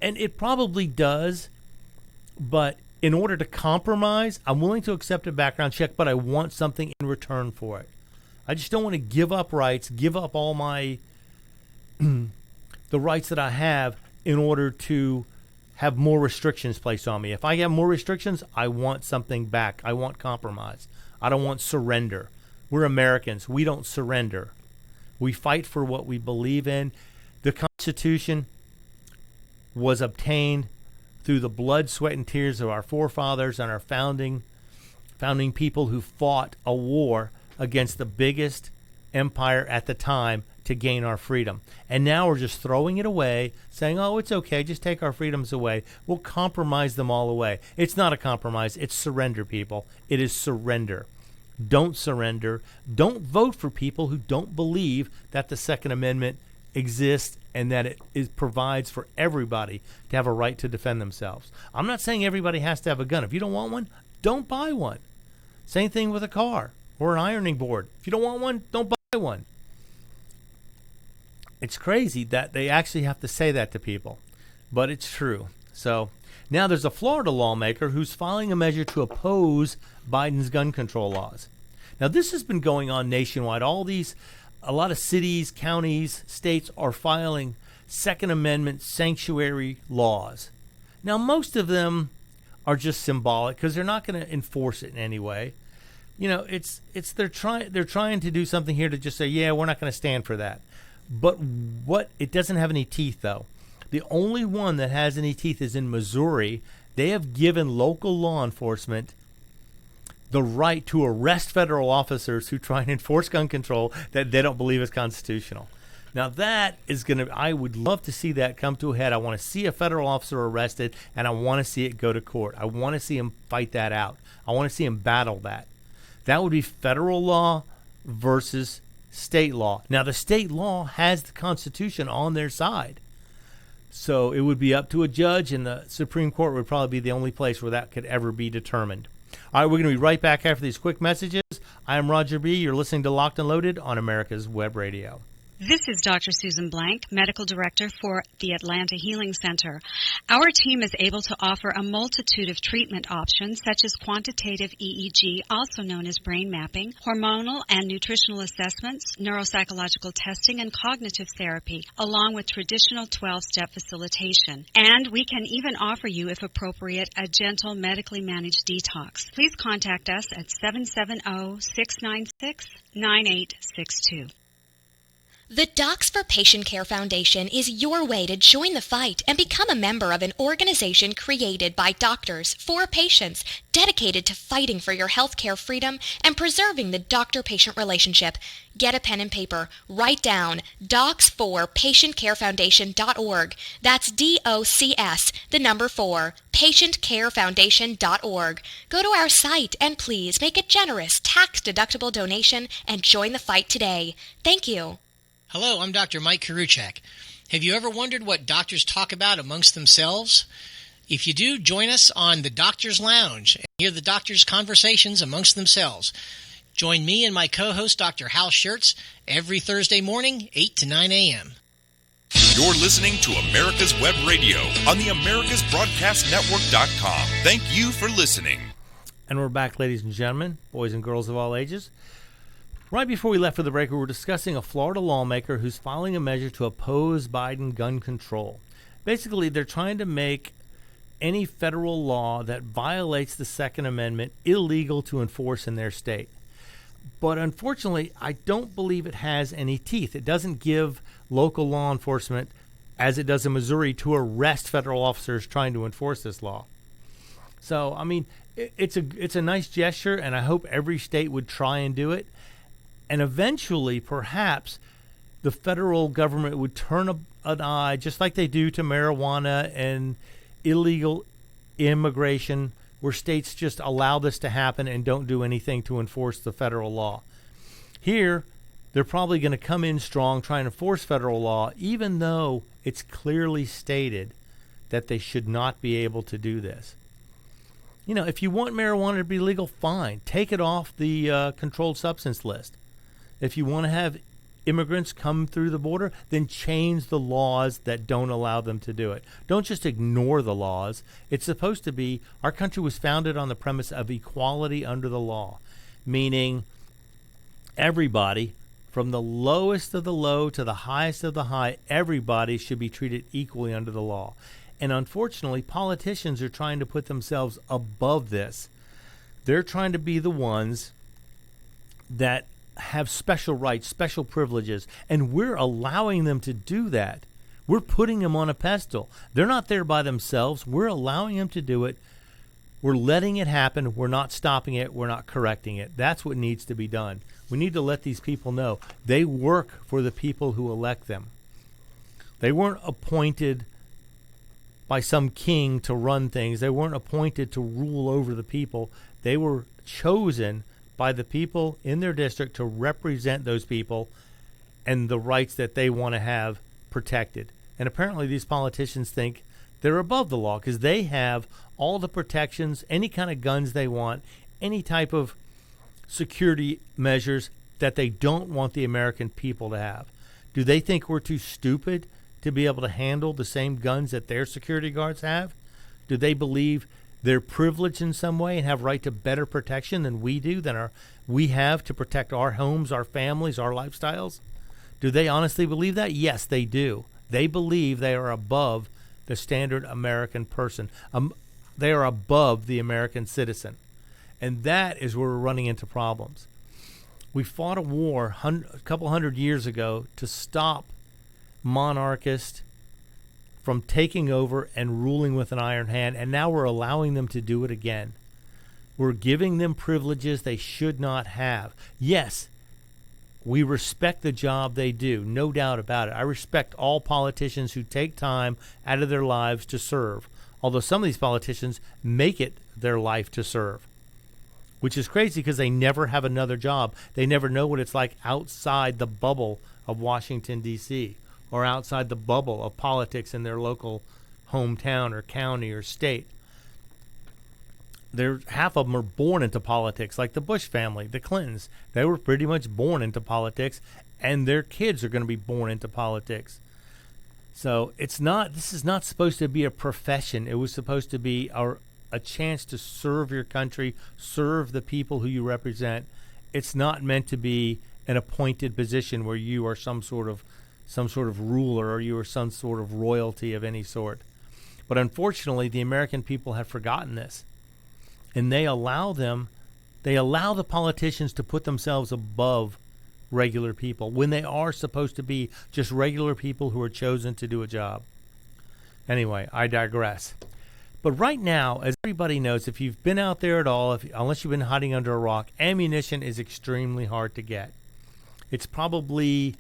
And it probably does, but in order to compromise, I'm willing to accept a background check, but I want something in return for it. I just don't want to give up rights, give up all my the rights that I have in order to have more restrictions placed on me. If I have more restrictions, I want something back. I want compromise. I don't want surrender. We're Americans. We don't surrender. We fight for what we believe in. The Constitution was obtained through the blood, sweat, and tears of our forefathers and our founding people who fought a war against the biggest empire at the time to gain our freedom. And now we're just throwing it away, saying, oh, it's okay, just take our freedoms away. We'll compromise them all away. It's not a compromise. It's surrender, people. It is surrender. Don't surrender. Don't vote for people who don't believe that the Second Amendment exists and that it provides for everybody to have a right to defend themselves. I'm not saying everybody has to have a gun. If you don't want one, don't buy one. Same thing with a car or an ironing board. If you don't want one, don't buy one. It's crazy that they actually have to say that to people, but it's true. So now there's a Florida lawmaker who's filing a measure to oppose Biden's gun control laws. Now this has been going on nationwide. A lot of cities, counties, states are filing Second Amendment sanctuary laws. Now most of them are just symbolic because they're not going to enforce it in any way. You know, they're trying to do something here to just say, yeah, we're not going to stand for that. But it doesn't have any teeth, though. The only one that has any teeth is in Missouri. They have given local law enforcement the right to arrest federal officers who try and enforce gun control that they don't believe is constitutional. Now that is I would love to see that come to a head. I want to see a federal officer arrested, and I want to see it go to court. I want to see him fight that out. I want to see him battle that. That would be federal law versus state law. Now, the state law has the Constitution on their side. So it would be up to a judge, and the Supreme Court would probably be the only place where that could ever be determined. All right, we're going to be right back after these quick messages. I am Roger B. You're listening to Locked and Loaded on America's Web Radio. This is Dr. Susan Blank, Medical Director for the Atlanta Healing Center. Our team is able to offer a multitude of treatment options such as quantitative EEG, also known as brain mapping, hormonal and nutritional assessments, neuropsychological testing, and cognitive therapy, along with traditional 12-step facilitation. And we can even offer you, if appropriate, a gentle medically managed detox. Please contact us at 770-696-9862. The Docs for Patient Care Foundation is your way to join the fight and become a member of an organization created by doctors for patients, dedicated to fighting for your healthcare freedom and preserving the doctor-patient relationship. Get a pen and paper. Write down docs4patientcarefoundation.org. That's DOCS, the number 4, patientcarefoundation.org. Go to our site and please make a generous, tax-deductible donation and join the fight today. Thank you. Hello, I'm Dr. Mike Karuchak. Have you ever wondered what doctors talk about amongst themselves? If you do, join us on the Doctor's Lounge and hear the doctors' conversations amongst themselves. Join me and my co-host, Dr. Hal Schertz, every Thursday morning, 8 to 9 a.m. You're listening to America's Web Radio on the AmericasBroadcastNetwork.com. Thank you for listening. And we're back, ladies and gentlemen, boys and girls of all ages. Right before we left for the break, we were discussing a Florida lawmaker who's filing a measure to oppose Biden gun control. Basically, they're trying to make any federal law that violates the Second Amendment illegal to enforce in their state. But unfortunately, I don't believe it has any teeth. It doesn't give local law enforcement, as it does in Missouri, to arrest federal officers trying to enforce this law. So, I mean, it's a nice gesture, and I hope every state would try and do it. And eventually, perhaps, the federal government would turn an eye, just like they do to marijuana and illegal immigration, where states just allow this to happen and don't do anything to enforce the federal law. Here, they're probably going to come in strong, trying to enforce federal law, even though it's clearly stated that they should not be able to do this. You know, if you want marijuana to be legal, fine. Take it off the controlled substance list. If you want to have immigrants come through the border, then change the laws that don't allow them to do it. Don't just ignore the laws. It's supposed to be, our country was founded on the premise of equality under the law, meaning everybody, from the lowest of the low to the highest of the high, everybody should be treated equally under the law. And unfortunately, politicians are trying to put themselves above this. They're trying to be the ones that have special rights, special privileges, and we're allowing them to do that. We're putting them on a pedestal. They're not there by themselves. We're allowing them to do it. We're letting it happen. We're not stopping it. We're not correcting it. That's what needs to be done. We need to let these people know they work for the people who elect them. They weren't appointed by some king to run things. They weren't appointed to rule over the people. They were chosen by the people in their district to represent those people and the rights that they want to have protected. And apparently these politicians think they're above the law because they have all the protections, any kind of guns they want, any type of security measures that they don't want the American people to have. Do they think we're too stupid to be able to handle the same guns that their security guards have? Do they believe they're privileged in some way and have right to better protection than we do, we have to protect our homes, our families, our lifestyles? Do they honestly believe that? Yes, they do. They believe they are above the standard American person. They are above the American citizen. And that is where we're running into problems. We fought a war a couple hundred years ago to stop monarchists from taking over and ruling with an iron hand, and now we're allowing them to do it again. We're giving them privileges they should not have. Yes, we respect the job they do, no doubt about it. I respect all politicians who take time out of their lives to serve, although some of these politicians make it their life to serve, which is crazy because they never have another job. They never know what it's like outside the bubble of Washington, D.C., or outside the bubble of politics in their local hometown or county or state. Half of them are born into politics, like the Bush family, the Clintons. They were pretty much born into politics, and their kids are going to be born into politics. So this is not supposed to be a profession. It was supposed to be a chance to serve your country, serve the people who you represent. It's not meant to be an appointed position where you are some sort of ruler or you are some sort of royalty of any sort. But unfortunately, the American people have forgotten this. And they allow the politicians to put themselves above regular people when they are supposed to be just regular people who are chosen to do a job. Anyway, I digress. But right now, as everybody knows, if you've been out there at all, unless you've been hiding under a rock, ammunition is extremely hard to get. It's probably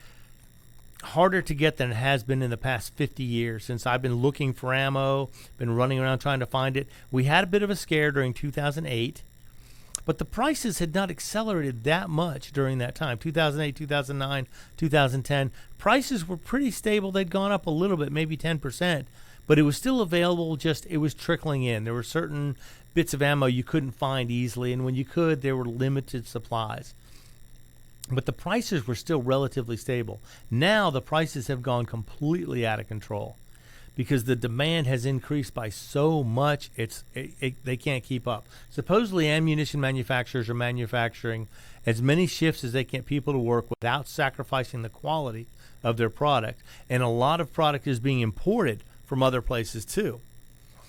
harder to get than it has been in the past 50 years since I've been looking for ammo, been running around trying to find it. We had a bit of a scare during 2008, but the prices had not accelerated that much during that time. 2008, 2009, 2010, prices were pretty stable. They'd gone up a little bit, maybe 10%, but it was still available, just it was trickling in. There were certain bits of ammo you couldn't find easily, and when you could, there were limited supplies. But the prices were still relatively stable. Now the prices have gone completely out of control because the demand has increased by so much they can't keep up. Supposedly ammunition manufacturers are manufacturing as many shifts as they can get people to work without sacrificing the quality of their product. And a lot of product is being imported from other places too.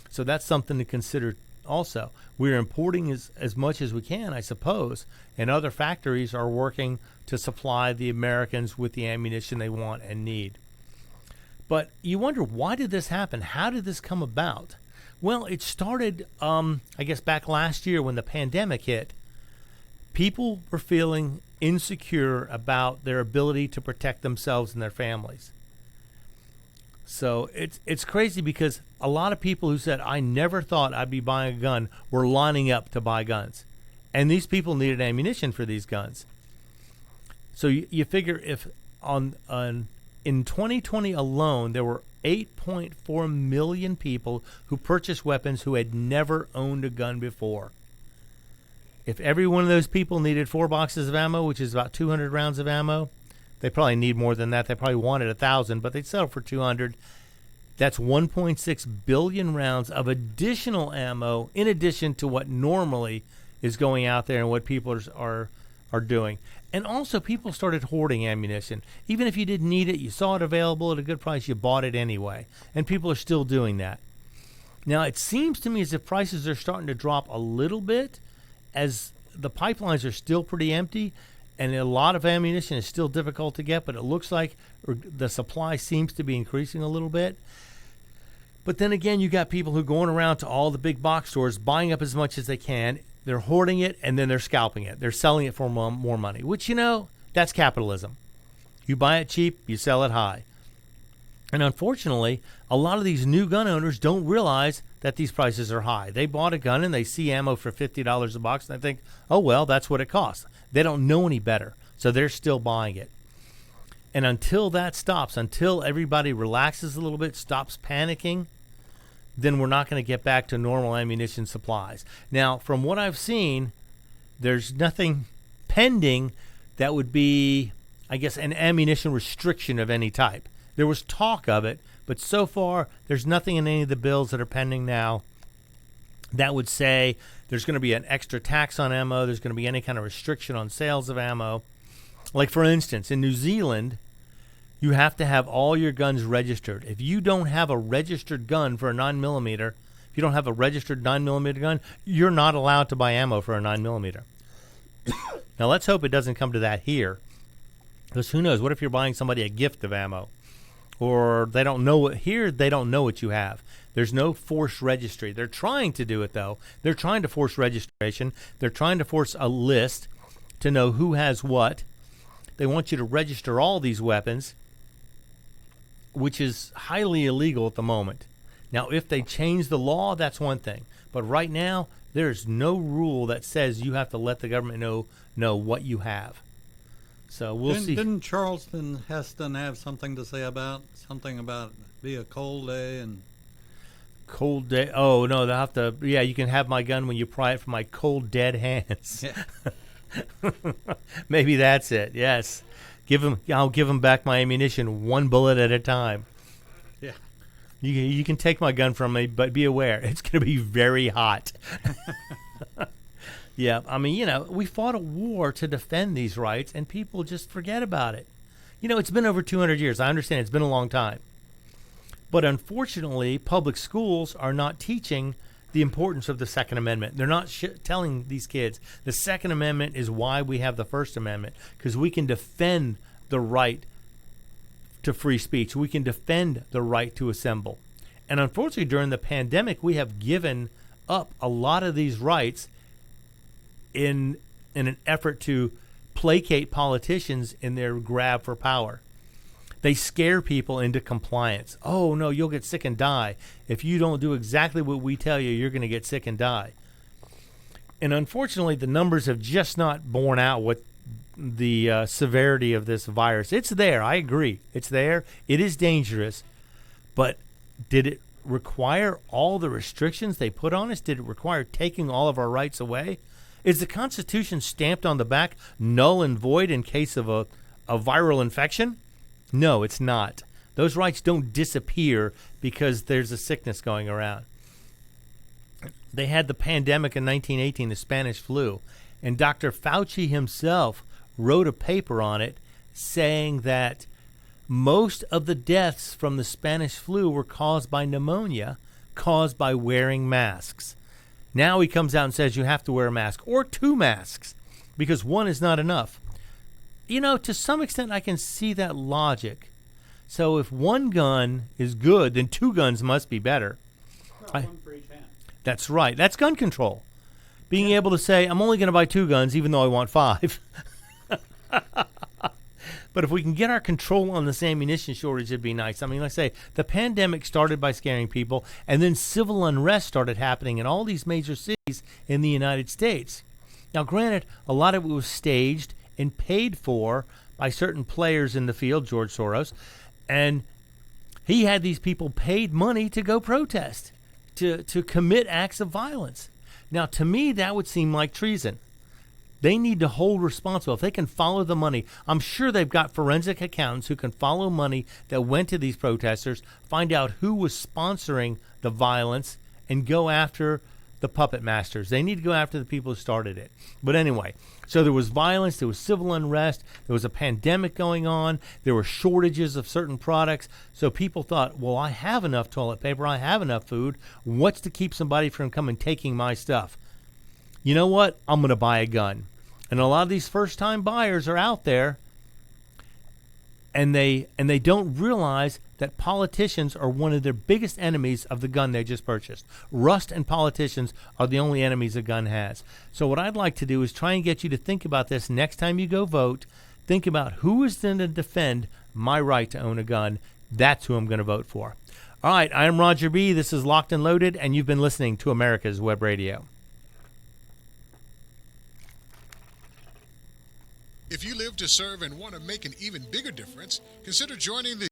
So that's something to consider also. We're importing as much as we can, I suppose, and other factories are working to supply the Americans with the ammunition they want and need. But you wonder, why did this happen? How did this come about? Well, it started, I guess, back last year when the pandemic hit. People were feeling insecure about their ability to protect themselves and their families. So it's crazy because a lot of people who said, I never thought I'd be buying a gun, were lining up to buy guns. And these people needed ammunition for these guns. So you figure if in 2020 alone, there were 8.4 million people who purchased weapons who had never owned a gun before. If every one of those people needed 4 boxes of ammo, which is about 200 rounds of ammo, they probably need more than that. They probably wanted 1,000, but they'd settle for 200. That's 1.6 billion rounds of additional ammo in addition to what normally is going out there and what people are doing. And also, people started hoarding ammunition. Even if you didn't need it, you saw it available at a good price, you bought it anyway. And people are still doing that. Now, it seems to me as if prices are starting to drop a little bit, as the pipelines are still pretty empty, and a lot of ammunition is still difficult to get, but it looks like the supply seems to be increasing a little bit. But then again, you got people who are going around to all the big box stores, buying up as much as they can. They're hoarding it, and then they're scalping it. They're selling it for more money, which, that's capitalism. You buy it cheap, you sell it high. And unfortunately, a lot of these new gun owners don't realize that these prices are high. They bought a gun and they see ammo for $50 a box, and they think, oh, well, that's what it costs. They don't know any better, so they're still buying it. And until that stops, until everybody relaxes a little bit, stops panicking, then we're not going to get back to normal ammunition supplies. Now, from what I've seen, there's nothing pending that would be, I guess, an ammunition restriction of any type. There was talk of it, but so far, there's nothing in any of the bills that are pending now that would say there's going to be an extra tax on ammo, there's going to be any kind of restriction on sales of ammo. Like, for instance, in New Zealand, you have to have all your guns registered. If you don't have a registered gun for a 9mm, if you don't have a registered 9mm gun, you're not allowed to buy ammo for a 9mm. Now, let's hope it doesn't come to that here. Because who knows? What if you're buying somebody a gift of ammo? Or they don't know what you have. There's no forced registry. They're trying to do it, though. They're trying to force registration. They're trying to force a list to know who has what. They want you to register all these weapons, which is highly illegal at the moment. Now, if they change the law, that's one thing. But right now, there's no rule that says you have to let the government know what you have. So we'll see. Didn't Charleston Heston have something to say about be a cold day and cold day? Oh no, they'll have to. Yeah, you can have my gun when you pry it from my cold dead hands. Yeah. Maybe that's it. Yes, I'll give them back my ammunition one bullet at a time. Yeah. You can take my gun from me, but be aware it's going to be very hot. Yeah, I mean, we fought a war to defend these rights, and people just forget about it. It's been over 200 years. I understand it's been a long time. But unfortunately, public schools are not teaching the importance of the Second Amendment. They're not telling these kids the Second Amendment is why we have the First Amendment, because we can defend the right to free speech. We can defend the right to assemble. And unfortunately, during the pandemic, we have given up a lot of these rights in an effort to placate politicians in their grab for power. They scare people into compliance. Oh, no, you'll get sick and die. If you don't do exactly what we tell you, you're going to get sick and die. And unfortunately, the numbers have just not borne out what the severity of this virus. It's there. I agree. It's there. It is dangerous. But did it require all the restrictions they put on us? Did it require taking all of our rights away? Is the Constitution stamped on the back null and void in case of a viral infection? No, it's not. Those rights don't disappear because there's a sickness going around. They had the pandemic in 1918, the Spanish flu, and Dr. Fauci himself wrote a paper on it saying that most of the deaths from the Spanish flu were caused by pneumonia, caused by wearing masks. Now he comes out and says you have to wear a mask or 2 masks because one is not enough. To some extent, I can see that logic. So if one gun is good, then 2 guns must be better. One for each hand. That's right. That's gun control. Being able to say, I'm only going to buy 2 guns, even though I want 5. But if we can get our control on this ammunition shortage, it'd be nice. I mean, like I say, the pandemic started by scaring people, and then civil unrest started happening in all these major cities in the United States. Now, granted, a lot of it was staged and paid for by certain players in the field, George Soros, and he had these people paid money to go protest, to commit acts of violence. Now, to me, that would seem like treason. They need to hold responsible. If they can follow the money, I'm sure they've got forensic accountants who can follow money that went to these protesters, find out who was sponsoring the violence, and go after the puppet masters. They need to go after the people who started it. But anyway, so there was violence, there was civil unrest, there was a pandemic going on, there were shortages of certain products. So people thought, well, I have enough toilet paper, I have enough food. What's to keep somebody from coming taking my stuff? You know what? I'm going to buy a gun. And a lot of these first-time buyers are out there, and they don't realize that politicians are one of their biggest enemies of the gun they just purchased. Rust and politicians are the only enemies a gun has. So what I'd like to do is try and get you to think about this next time you go vote. Think about who is going to defend my right to own a gun. That's who I'm going to vote for. All right, I'm Roger B. This is Locked and Loaded, and you've been listening to America's Web Radio. If you live to serve and want to make an even bigger difference, consider joining the